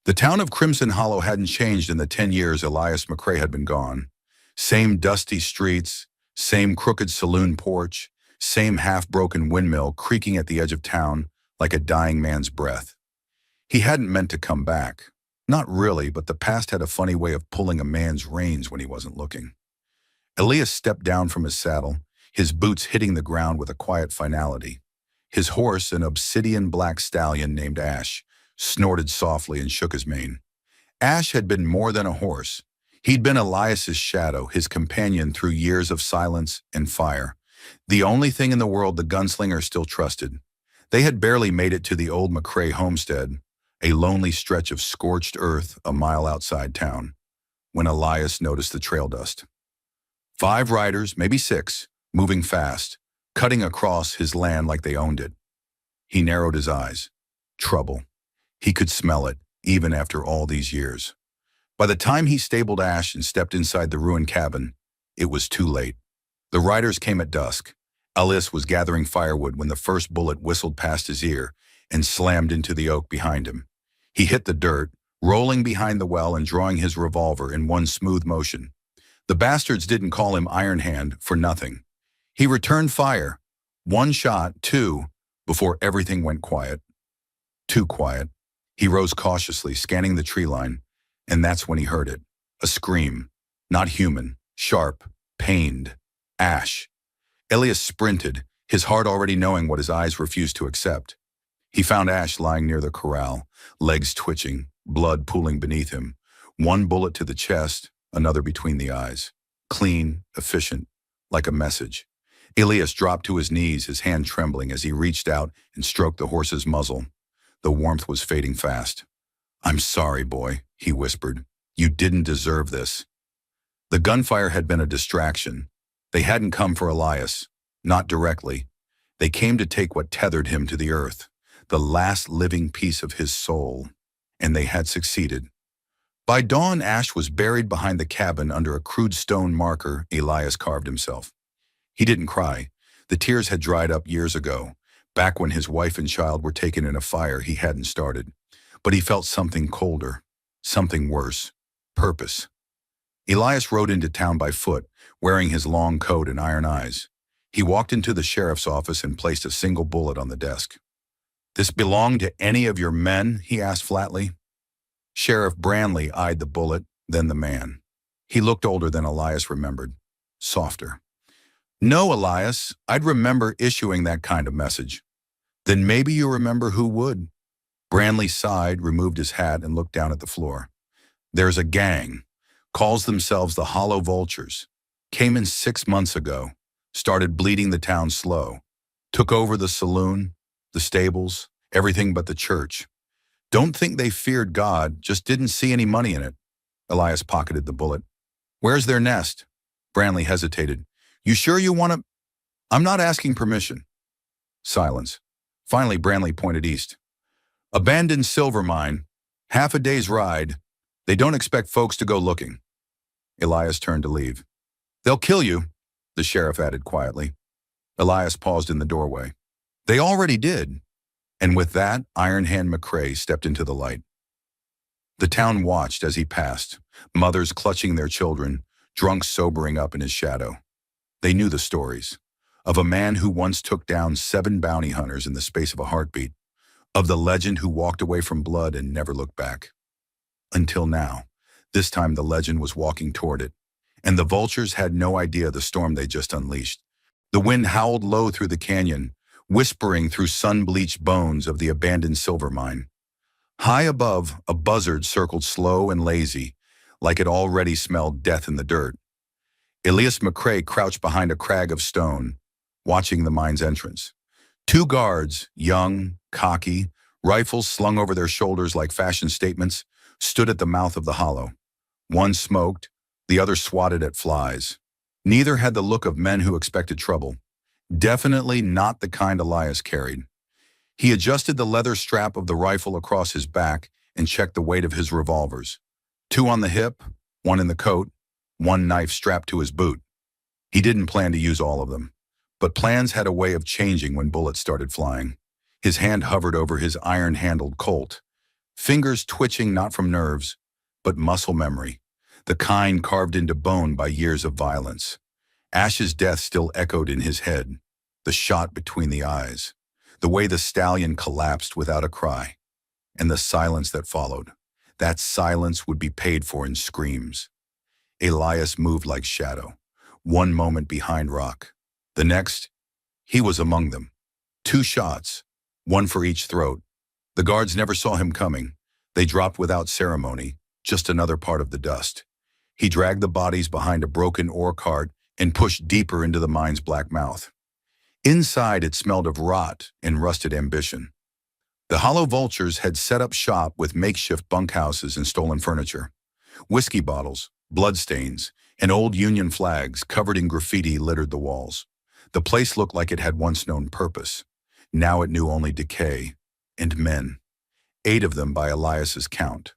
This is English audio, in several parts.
The town of Crimson Hollow hadn't changed in the 10 years Elias McCrae had been gone. Same dusty streets, same crooked saloon porch, same half-broken windmill creaking at the edge of town like a dying man's breath. He hadn't meant to come back. Not really, but the past had a funny way of pulling a man's reins when he wasn't looking. Elias stepped down from his saddle, his boots hitting the ground with a quiet finality. His horse, an obsidian black stallion named Ash, snorted softly and shook his mane. Ash had been more than a horse. He'd been Elias's shadow, his companion through years of silence and fire. The only thing in the world the gunslinger still trusted. They had barely made it to the old McCrae homestead, a lonely stretch of scorched earth a mile outside town, when Elias noticed the trail dust. 5 riders, maybe 6, moving fast, cutting across his land like they owned it. He narrowed his eyes. Trouble. He could smell it, even after all these years. By the time he stabled Ash and stepped inside the ruined cabin, it was too late. The riders came at dusk. Elias was gathering firewood when the first bullet whistled past his ear and slammed into the oak behind him. He hit the dirt, rolling behind the well and drawing his revolver in one smooth motion. The bastards didn't call him Iron Hand for nothing. He returned fire. 1 shot, 2, before everything went quiet. Too quiet. He rose cautiously, scanning the tree line, and that's when he heard it. A scream. Not human. Sharp. Pained. Ash. Elias sprinted, his heart already knowing what his eyes refused to accept. He found Ash lying near the corral, legs twitching, blood pooling beneath him. 1 bullet to the chest, another between the eyes. Clean, efficient, like a message. Elias dropped to his knees, his hand trembling as he reached out and stroked the horse's muzzle. The warmth was fading fast. "I'm sorry, boy," he whispered. "You didn't deserve this." The gunfire had been a distraction. They hadn't come for Elias, not directly. They came to take what tethered him to the earth, the last living piece of his soul, and they had succeeded. By dawn, Ash was buried behind the cabin under a crude stone marker Elias carved himself. He didn't cry. The tears had dried up years ago, back when his wife and child were taken in a fire he hadn't started. But he felt something colder, something worse. Purpose. Elias rode into town by foot, wearing his long coat and iron eyes. He walked into the sheriff's office and placed a single bullet on the desk. "This belong to any of your men?" he asked flatly. Sheriff Branley eyed the bullet, then the man. He looked older than Elias remembered. Softer. "No, Elias, I'd remember issuing that kind of message." "Then maybe you remember who would." Branley sighed, removed his hat, and looked down at the floor. "There's a gang. Calls themselves the Hollow Vultures. Came in 6 months ago. Started bleeding the town slow. Took over the saloon, the stables, everything but the church. Don't think they feared God, just didn't see any money in it." Elias pocketed the bullet. "Where's their nest?" Branley hesitated. "You sure you want to—" "I'm not asking permission." Silence. Finally, Branley pointed east. "Abandoned silver mine. Half a day's ride. They don't expect folks to go looking." Elias turned to leave. "They'll kill you," the sheriff added quietly. Elias paused in the doorway. "They already did." And with that, Iron Hand McCrae stepped into the light. The town watched as he passed, mothers clutching their children, drunks sobering up in his shadow. They knew the stories. Of a man who once took down 7 bounty hunters in the space of a heartbeat. Of the legend who walked away from blood and never looked back. Until now. This time the legend was walking toward it. And the vultures had no idea the storm they just unleashed. The wind howled low through the canyon, whispering through sun-bleached bones of the abandoned silver mine. High above, a buzzard circled slow and lazy, like it already smelled death in the dirt. Elias McCrae crouched behind a crag of stone, watching the mine's entrance. 2 guards, young, cocky, rifles slung over their shoulders like fashion statements, stood at the mouth of the hollow. One smoked, the other swatted at flies. Neither had the look of men who expected trouble. Definitely not the kind Elias carried. He adjusted the leather strap of the rifle across his back and checked the weight of his revolvers. 2 on the hip, 1 in the coat, 1 knife strapped to his boot. He didn't plan to use all of them, but plans had a way of changing when bullets started flying. His hand hovered over his iron-handled Colt. fingers twitching not from nerves, but muscle memory, the kind carved into bone by years of violence. Ash's death still echoed in his head, the shot between the eyes, the way the stallion collapsed without a cry, and the silence that followed. That silence would be paid for in screams. Elias moved like shadow, one moment behind Rock. The next, he was among them. 2 shots, one for each throat. The guards never saw him coming. They dropped without ceremony, just another part of the dust. He dragged the bodies behind a broken ore cart and pushed deeper into the mine's black mouth. Inside, it smelled of rot and rusted ambition. The hollow vultures had set up shop with makeshift bunkhouses and stolen furniture. Whiskey bottles, bloodstains, and old Union flags covered in graffiti littered the walls. The place looked like it had once known purpose. Now it knew only decay and men. 8 of them by Elias's count.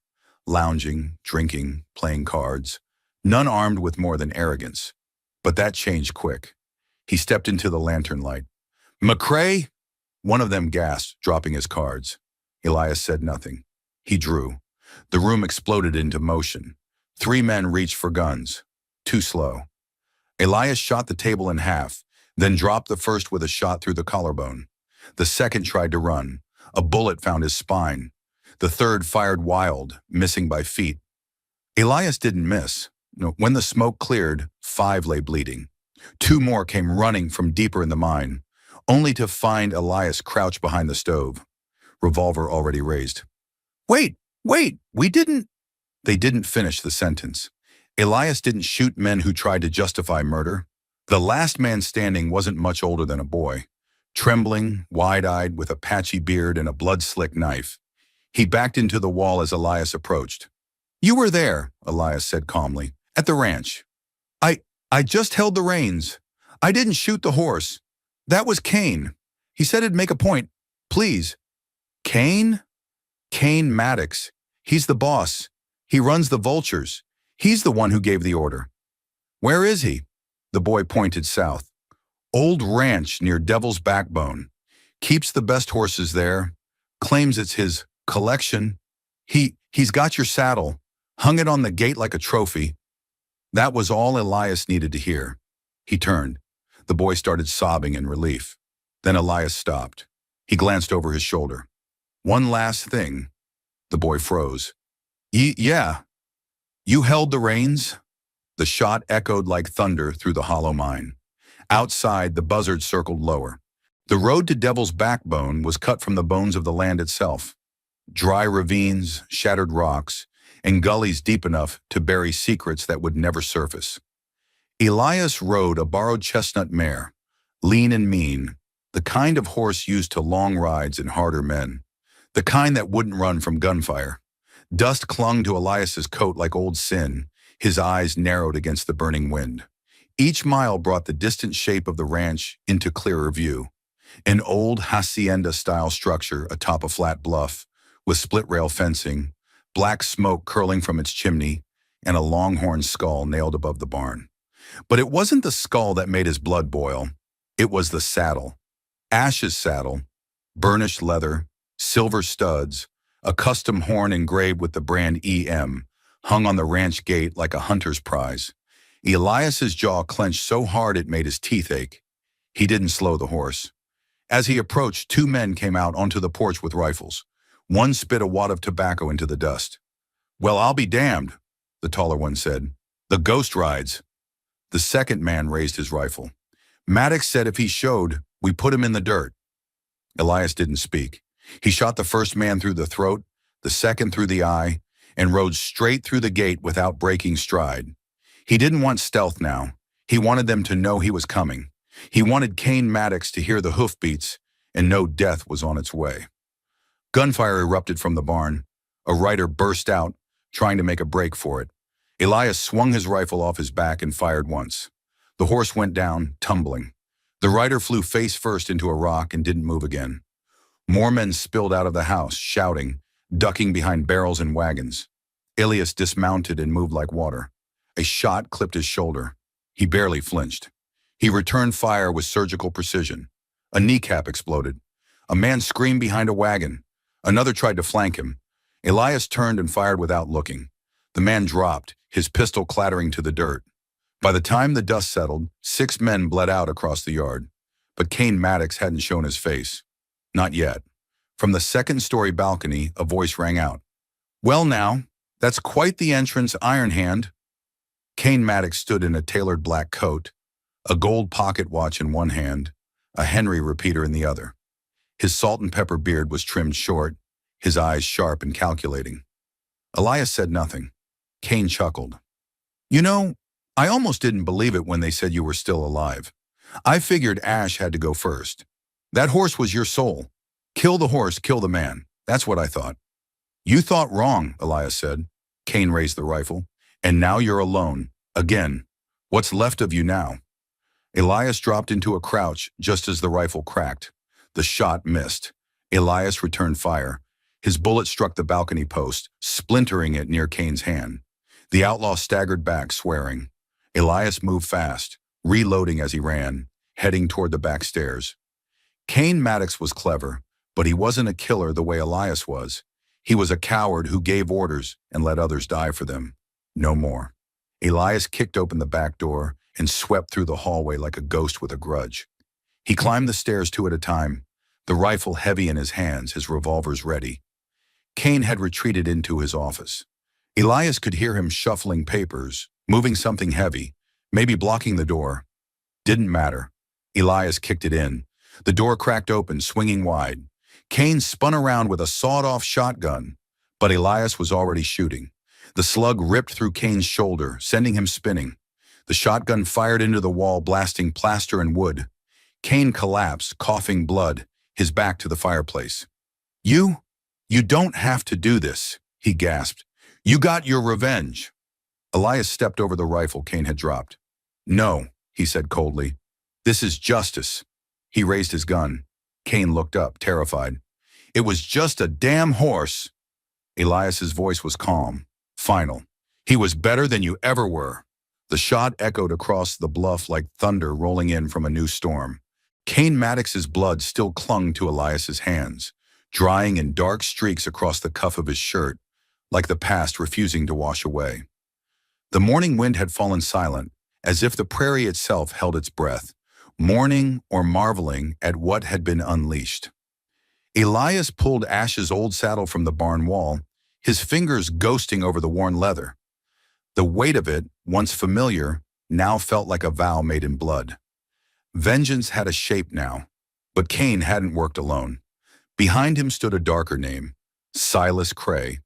Lounging, drinking, playing cards. None armed with more than arrogance. But that changed quick. He stepped into the lantern light. "McCrae?" One of them gasped, dropping his cards. Elias said nothing. He drew. The room exploded into motion. 3 men reached for guns. Too slow. Elias shot the table in half, then dropped the first with a shot through the collarbone. The second tried to run. A bullet found his spine. The third fired wild, missing by feet. Elias didn't miss. No, when the smoke cleared, 5 lay bleeding. 2 more came running from deeper in the mine, only to find Elias crouched behind the stove, revolver already raised. Wait, we didn't." They didn't finish the sentence. Elias didn't shoot men who tried to justify murder. The last man standing wasn't much older than a boy, trembling, wide-eyed, with a patchy beard and a blood-slick knife. He backed into the wall as Elias approached. "You were there," Elias said calmly, "at the ranch. I just held the reins. I didn't shoot the horse. That was Kane. He said it'd make a point. Please." "Kane?" "Kane Maddox. He's the boss. He runs the vultures. He's the one who gave the order." "Where is he?" The boy pointed south. "Old ranch near Devil's Backbone. Keeps the best horses there. Claims it's his collection. He's got your saddle. Hung it on the gate like a trophy." That was all Elias needed to hear. He turned. The boy started sobbing in relief. Then Elias stopped. He glanced over his shoulder. "One last thing." The boy froze. Yeah. You held the reins?" The shot echoed like thunder through the hollow mine. Outside, the buzzard circled lower. The road to Devil's Backbone was cut from the bones of the land itself. Dry ravines, shattered rocks, and gullies deep enough to bury secrets that would never surface. Elias rode a borrowed chestnut mare, lean and mean, the kind of horse used to long rides and harder men, the kind that wouldn't run from gunfire. Dust clung to Elias's coat like old sin, his eyes narrowed against the burning wind. Each mile brought the distant shape of the ranch into clearer view. An old hacienda-style structure atop a flat bluff, with split-rail fencing, black smoke curling from its chimney, and a longhorn skull nailed above the barn. But it wasn't the skull that made his blood boil. It was the saddle. Ash's saddle, burnished leather, silver studs, a custom horn engraved with the brand EM, hung on the ranch gate like a hunter's prize. Elias's jaw clenched so hard it made his teeth ache. He didn't slow the horse. As he approached, 2 men came out onto the porch with rifles. One spit a wad of tobacco into the dust. "Well, I'll be damned," the taller one said. "The ghost rides." The second man raised his rifle. "Maddox said if he showed, we put him in the dirt." Elias didn't speak. He shot the first man through the throat, the second through the eye, and rode straight through the gate without breaking stride. He didn't want stealth now. He wanted them to know he was coming. He wanted Kane Maddox to hear the hoofbeats and know death was on its way. Gunfire erupted from the barn. A rider burst out, trying to make a break for it. Elias swung his rifle off his back and fired once. The horse went down, tumbling. The rider flew face first into a rock and didn't move again. More men spilled out of the house, shouting, ducking behind barrels and wagons. Elias dismounted and moved like water. A shot clipped his shoulder. He barely flinched. He returned fire with surgical precision. A kneecap exploded. A man screamed behind a wagon. Another tried to flank him. Elias turned and fired without looking. The man dropped, his pistol clattering to the dirt. By the time the dust settled, 6 men bled out across the yard. But Kane Maddox hadn't shown his face. Not yet. From the second-story balcony, a voice rang out. "Well now, that's quite the entrance, Iron Hand." Kane Maddox stood in a tailored black coat, a gold pocket watch in one hand, a Henry repeater in the other. His salt and pepper beard was trimmed short, his eyes sharp and calculating. Elias said nothing. Kane chuckled. "You know, I almost didn't believe it when they said you were still alive. I figured Ash had to go first. That horse was your soul. Kill the horse, kill the man. That's what I thought." "You thought wrong," Elias said. Kane raised the rifle. "And now you're alone. Again. What's left of you now?" Elias dropped into a crouch just as the rifle cracked. The shot missed. Elias returned fire. His bullet struck the balcony post, splintering it near Kane's hand. The outlaw staggered back, swearing. Elias moved fast, reloading as he ran, heading toward the back stairs. Kane Maddox was clever, but he wasn't a killer the way Elias was. He was a coward who gave orders and let others die for them. No more. Elias kicked open the back door and swept through the hallway like a ghost with a grudge. He climbed the stairs 2 at a time, the rifle heavy in his hands, his revolvers ready. Kane had retreated into his office. Elias could hear him shuffling papers, moving something heavy, maybe blocking the door. Didn't matter. Elias kicked it in. The door cracked open, swinging wide. Kane spun around with a sawed-off shotgun, but Elias was already shooting. The slug ripped through Kane's shoulder, sending him spinning. The shotgun fired into the wall, blasting plaster and wood. Kane collapsed, coughing blood, his back to the fireplace. You don't have to do this," he gasped. "You got your revenge." Elias stepped over the rifle Kane had dropped. "No," he said coldly. "This is justice." He raised his gun. Kane looked up, terrified. "It was just a damn horse." Elias's voice was calm, final. "He was better than you ever were." The shot echoed across the bluff like thunder rolling in from a new storm. Kane Maddox's blood still clung to Elias's hands, drying in dark streaks across the cuff of his shirt, like the past refusing to wash away. The morning wind had fallen silent, as if the prairie itself held its breath, mourning or marveling at what had been unleashed. Elias pulled Ash's old saddle from the barn wall, his fingers ghosting over the worn leather. The weight of it, once familiar, now felt like a vow made in blood. Vengeance had a shape now, but Kane hadn't worked alone. Behind him stood a darker name, Silas Cray,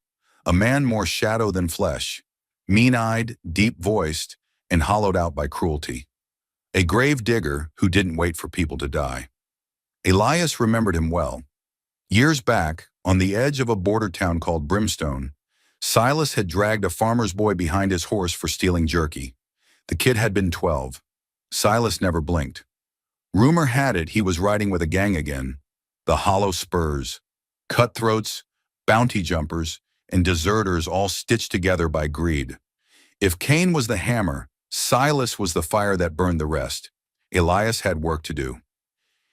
a man more shadow than flesh, mean-eyed, deep-voiced, and hollowed out by cruelty. A grave digger who didn't wait for people to die. Elias remembered him well. Years back, on the edge of a border town called Brimstone, Silas had dragged a farmer's boy behind his horse for stealing jerky. The kid had been 12. Silas never blinked. Rumor had it he was riding with a gang again, the Hollow Spurs, cutthroats, bounty jumpers, and deserters all stitched together by greed. If Kane was the hammer, Silas was the fire that burned the rest. Elias had work to do.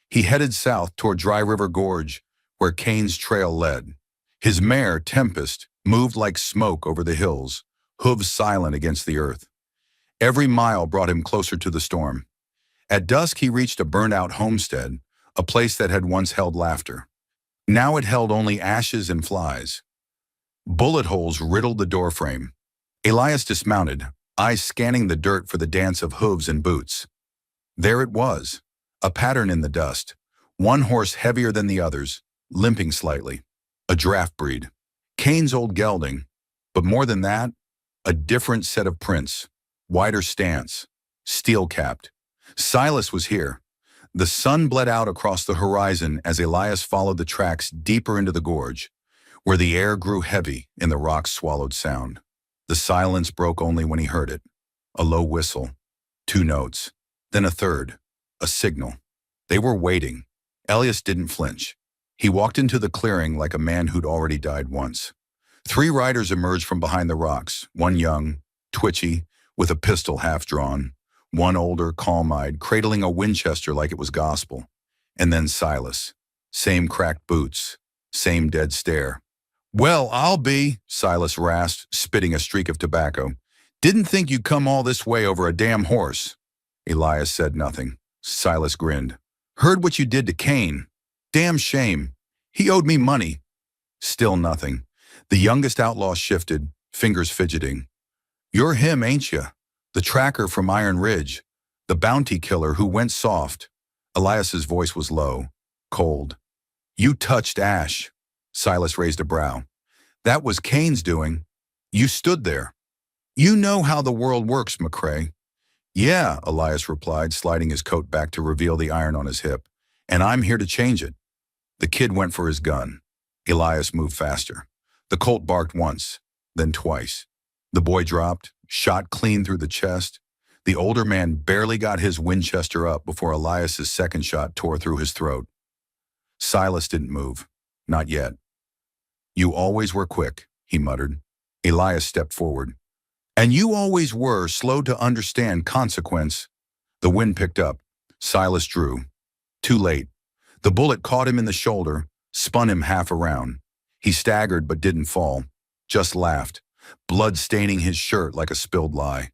He headed south toward Dry River Gorge, where Kane's trail led. His mare, Tempest, moved like smoke over the hills, hooves silent against the earth. Every mile brought him closer to the storm. At dusk he reached a burned-out homestead, a place that had once held laughter. Now it held only ashes and flies. Bullet holes riddled the doorframe. Elias dismounted, eyes scanning the dirt for the dance of hooves and boots. There it was, a pattern in the dust, one horse heavier than the others, limping slightly. A draft breed. Kane's old gelding, but more than that, a different set of prints, wider stance, steel-capped. Silas was here. The sun bled out across the horizon as Elias followed the tracks deeper into the gorge, where the air grew heavy in the rocks' swallowed sound. The silence broke only when he heard it. A low whistle, 2 notes, then a third, a signal. They were waiting. Elias didn't flinch. He walked into the clearing like a man who'd already died once. 3 riders emerged from behind the rocks, one young, twitchy, with a pistol half drawn, one older, calm-eyed, cradling a Winchester like it was gospel. And then Silas. Same cracked boots, same dead stare. Well, I'll be, Silas rasped, spitting a streak of tobacco. Didn't think you'd come all this way over a damn horse. Elias said nothing. Silas grinned. Heard what you did to Cain. Damn shame. He owed me money. Still nothing. The youngest outlaw shifted, fingers fidgeting. You're him, ain't you? The tracker from Iron Ridge. The bounty killer who went soft. Elias's voice was low, cold. You touched Ash. Silas raised a brow. That was Cain's doing. You stood there. You know how the world works, McCrae. Yeah, Elias replied, sliding his coat back to reveal the iron on his hip. And I'm here to change it. The kid went for his gun. Elias moved faster. The Colt barked once, then twice. The boy dropped, shot clean through the chest. The older man barely got his Winchester up before Elias's second shot tore through his throat. Silas didn't move. Not yet. You always were quick, he muttered. Elias stepped forward. And you always were slow to understand consequence. The wind picked up. Silas drew. Too late. The bullet caught him in the shoulder, spun him half around. He staggered but didn't fall, just laughed, blood staining his shirt like a spilled lie.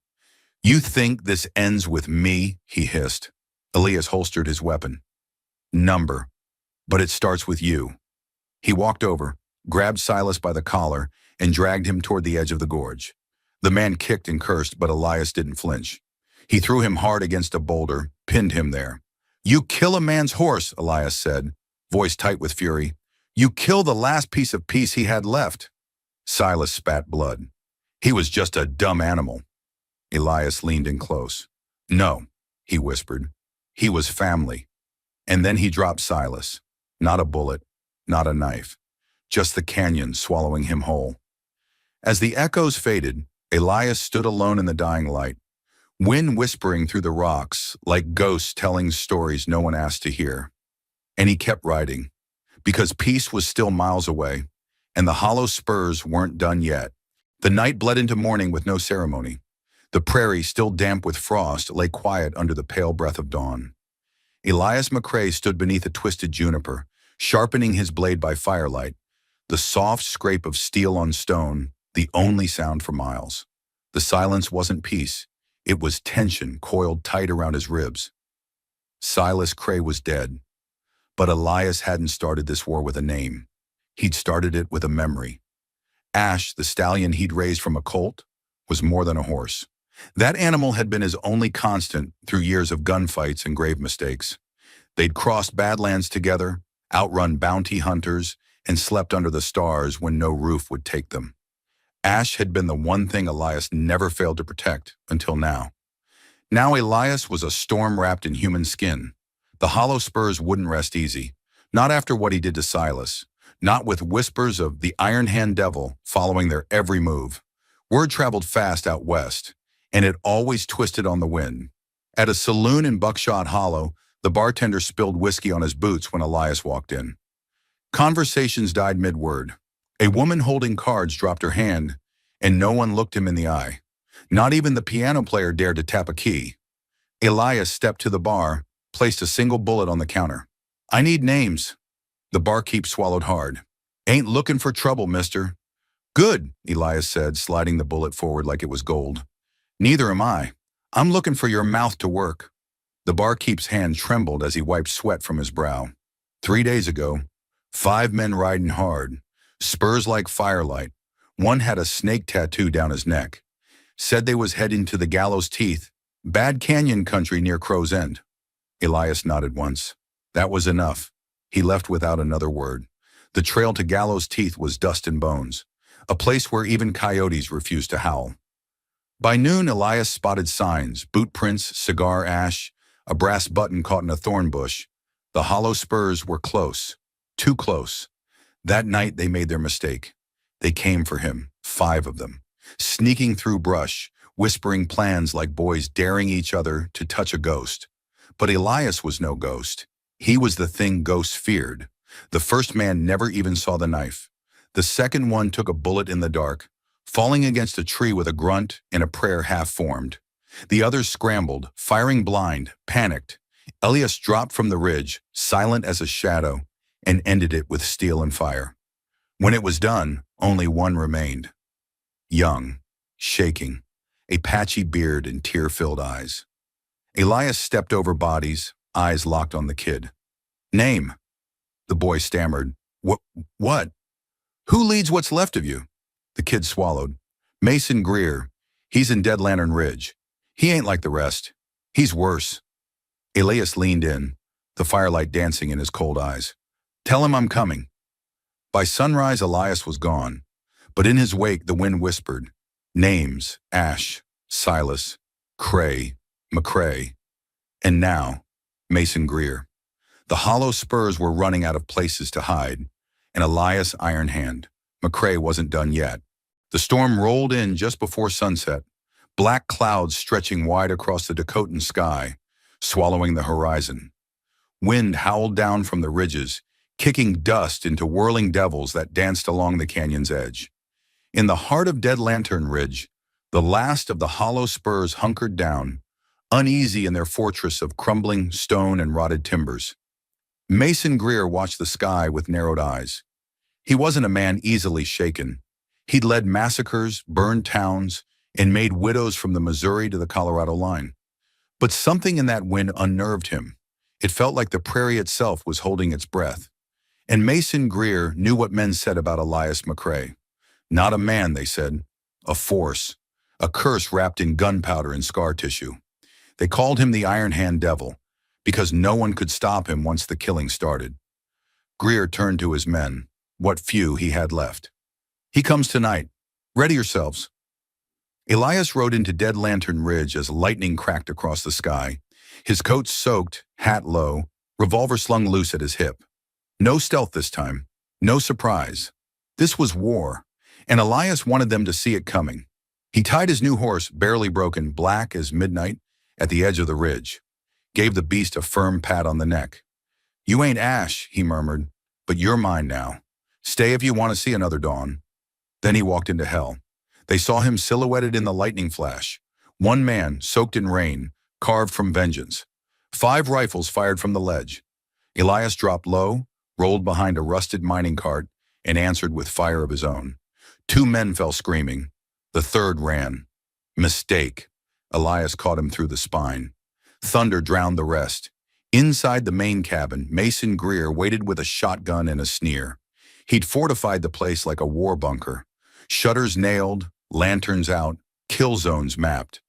You think this ends with me? He hissed. Elias holstered his weapon. Number. But it starts with you. He walked over, grabbed Silas by the collar, and dragged him toward the edge of the gorge. The man kicked and cursed, but Elias didn't flinch. He threw him hard against a boulder, pinned him there. You kill a man's horse, Elias said, voice tight with fury. You kill the last piece of peace he had left. Silas spat blood. He was just a dumb animal. Elias leaned in close. No, he whispered. He was family. And then he dropped Silas. Not a bullet, not a knife. Just the canyon swallowing him whole. As the echoes faded, Elias stood alone in the dying light, wind whispering through the rocks like ghosts telling stories no one asked to hear. And he kept riding, because peace was still miles away, and the hollow spurs weren't done yet. The night bled into morning with no ceremony. The prairie, still damp with frost, lay quiet under the pale breath of dawn. Elias McCrae stood beneath a twisted juniper, sharpening his blade by firelight, the soft scrape of steel on stone, the only sound for miles. The silence wasn't peace. It was tension coiled tight around his ribs. Silas Cray was dead. But Elias hadn't started this war with a name. He'd started it with a memory. Ash, the stallion he'd raised from a colt, was more than a horse. That animal had been his only constant through years of gunfights and grave mistakes. They'd crossed badlands together, outrun bounty hunters, and slept under the stars when no roof would take them. Ash had been the one thing Elias never failed to protect until now. Now Elias was a storm wrapped in human skin. The hollow spurs wouldn't rest easy, not after what he did to Silas, not with whispers of the Iron Hand Devil following their every move. Word traveled fast out west, and it always twisted on the wind. At a saloon in Buckshot Hollow, the bartender spilled whiskey on his boots when Elias walked in. Conversations died mid-word. A woman holding cards dropped her hand, and no one looked him in the eye. Not even the piano player dared to tap a key. Elias stepped to the bar, placed a single bullet on the counter. I need names. The barkeep swallowed hard. Ain't looking for trouble, mister. Good, Elias said, sliding the bullet forward like it was gold. Neither am I. I'm looking for your mouth to work. The barkeep's hand trembled as he wiped sweat from his brow. 3 days ago, 5 men riding hard, spurs like firelight. One had a snake tattoo down his neck. Said they was heading to the Gallows Teeth, bad canyon country near Crow's End. Elias nodded once. That was enough. He left without another word. The trail to Gallows Teeth was dust and bones, a place where even coyotes refused to howl. By noon, Elias spotted signs, boot prints, cigar ash, a brass button caught in a thorn bush. The hollow spurs were close, too close. That night they made their mistake. They came for him, 5 of them, sneaking through brush, whispering plans like boys daring each other to touch a ghost. But Elias was no ghost. He was the thing ghosts feared. The first man never even saw the knife. The second one took a bullet in the dark, falling against a tree with a grunt and a prayer half-formed. The others scrambled, firing blind, panicked. Elias dropped from the ridge, silent as a shadow, and ended it with steel and fire. When it was done, only one remained. Young, shaking, a patchy beard and tear-filled eyes. Elias stepped over bodies, eyes locked on the kid. Name, the boy stammered. What? Who leads what's left of you? The kid swallowed. Mason Greer. He's in Dead Lantern Ridge. He ain't like the rest. He's worse. Elias leaned in, the firelight dancing in his cold eyes. Tell him I'm coming. By sunrise, Elias was gone, but in his wake the wind whispered. Names, Ash, Silas, Cray, McCray, and now, Mason Greer. The hollow spurs were running out of places to hide, and Elias Iron Hand. McCray wasn't done yet. The storm rolled in just before sunset, black clouds stretching wide across the Dakotan sky, swallowing the horizon. Wind howled down from the ridges, kicking dust into whirling devils that danced along the canyon's edge. In the heart of Dead Lantern Ridge, the last of the hollow spurs hunkered down, uneasy in their fortress of crumbling stone and rotted timbers. Mason Greer watched the sky with narrowed eyes. He wasn't a man easily shaken. He'd led massacres, burned towns, and made widows from the Missouri to the Colorado line. But something in that wind unnerved him. It felt like the prairie itself was holding its breath. And Mason Greer knew what men said about Elias McCray. Not a man, they said. A force. A curse wrapped in gunpowder and scar tissue. They called him the Iron Hand Devil, because no one could stop him once the killing started. Greer turned to his men, what few he had left. He comes tonight. Ready yourselves. Elias rode into Dead Lantern Ridge as lightning cracked across the sky, his coat soaked, hat low, revolver slung loose at his hip. No stealth this time, no surprise. This was war, and Elias wanted them to see it coming. He tied his new horse, barely broken, black as midnight, at the edge of the ridge, gave the beast a firm pat on the neck. You ain't Ash, he murmured, but you're mine now. Stay if you want to see another dawn. Then he walked into hell. They saw him silhouetted in the lightning flash. One man, soaked in rain, carved from vengeance. 5 rifles fired from the ledge. Elias dropped low, rolled behind a rusted mining cart, and answered with fire of his own. 2 men fell screaming. The third ran. Mistake. Elias caught him through the spine. Thunder drowned the rest. Inside the main cabin, Mason Greer waited with a shotgun and a sneer. He'd fortified the place like a war bunker. Shutters nailed, lanterns out, kill zones mapped.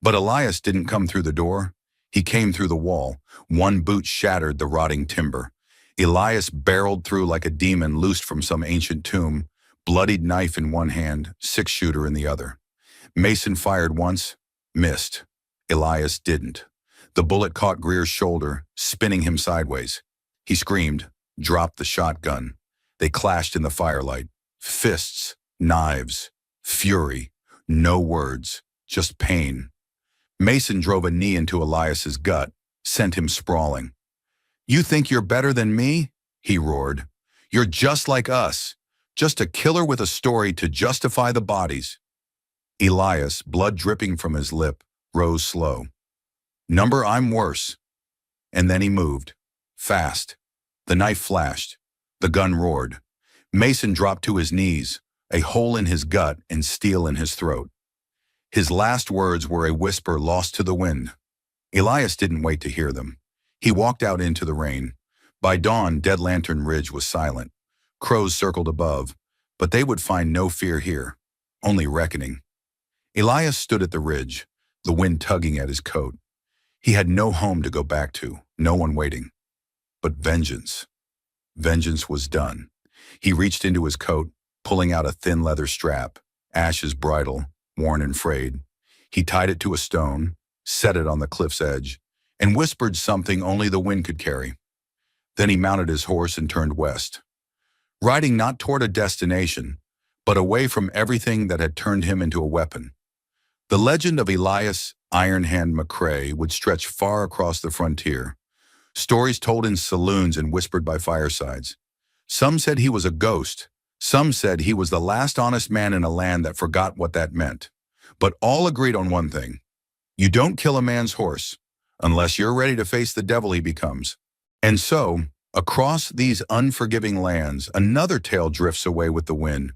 But Elias didn't come through the door. He came through the wall. One boot shattered the rotting timber. Elias barreled through like a demon loosed from some ancient tomb, bloodied knife in one hand, 6-shooter in the other. Mason fired once, missed. Elias didn't. The bullet caught Greer's shoulder, spinning him sideways. He screamed, dropped the shotgun. They clashed in the firelight. Fists, knives, fury, no words, just pain. Mason drove a knee into Elias's gut, sent him sprawling. You think you're better than me? He roared. You're just like us, just a killer with a story to justify the bodies. Elias, blood dripping from his lip, rose slow. Number, I'm worse. And then he moved. Fast. The knife flashed. The gun roared. Mason dropped to his knees, a hole in his gut and steel in his throat. His last words were a whisper lost to the wind. Elias didn't wait to hear them. He walked out into the rain. By dawn, Dead Lantern Ridge was silent. Crows circled above, but they would find no fear here, only reckoning. Elias stood at the ridge, the wind tugging at his coat. He had no home to go back to, no one waiting. But vengeance. Vengeance was done. He reached into his coat, pulling out a thin leather strap, Ash's bridle, worn and frayed. He tied it to a stone, set it on the cliff's edge, and whispered something only the wind could carry. Then he mounted his horse and turned west, riding not toward a destination, but away from everything that had turned him into a weapon. The legend of Elias Iron Hand McCray would stretch far across the frontier, stories told in saloons and whispered by firesides. Some said he was a ghost. Some said he was the last honest man in a land that forgot what that meant. But all agreed on one thing. You don't kill a man's horse unless you're ready to face the devil he becomes. And so, Across these unforgiving lands, another tale drifts away with the wind.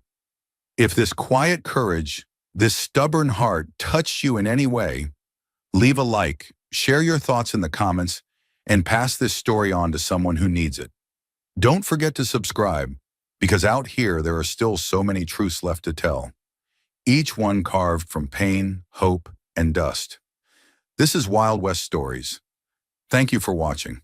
If this quiet courage, this stubborn heart touched you in any way, leave a like, share your thoughts in the comments, and pass this story on to someone who needs it. Don't forget to subscribe, because out here there are still so many truths left to tell, each one carved from pain, hope, and dust. This is Wild West Stories. Thank you for watching.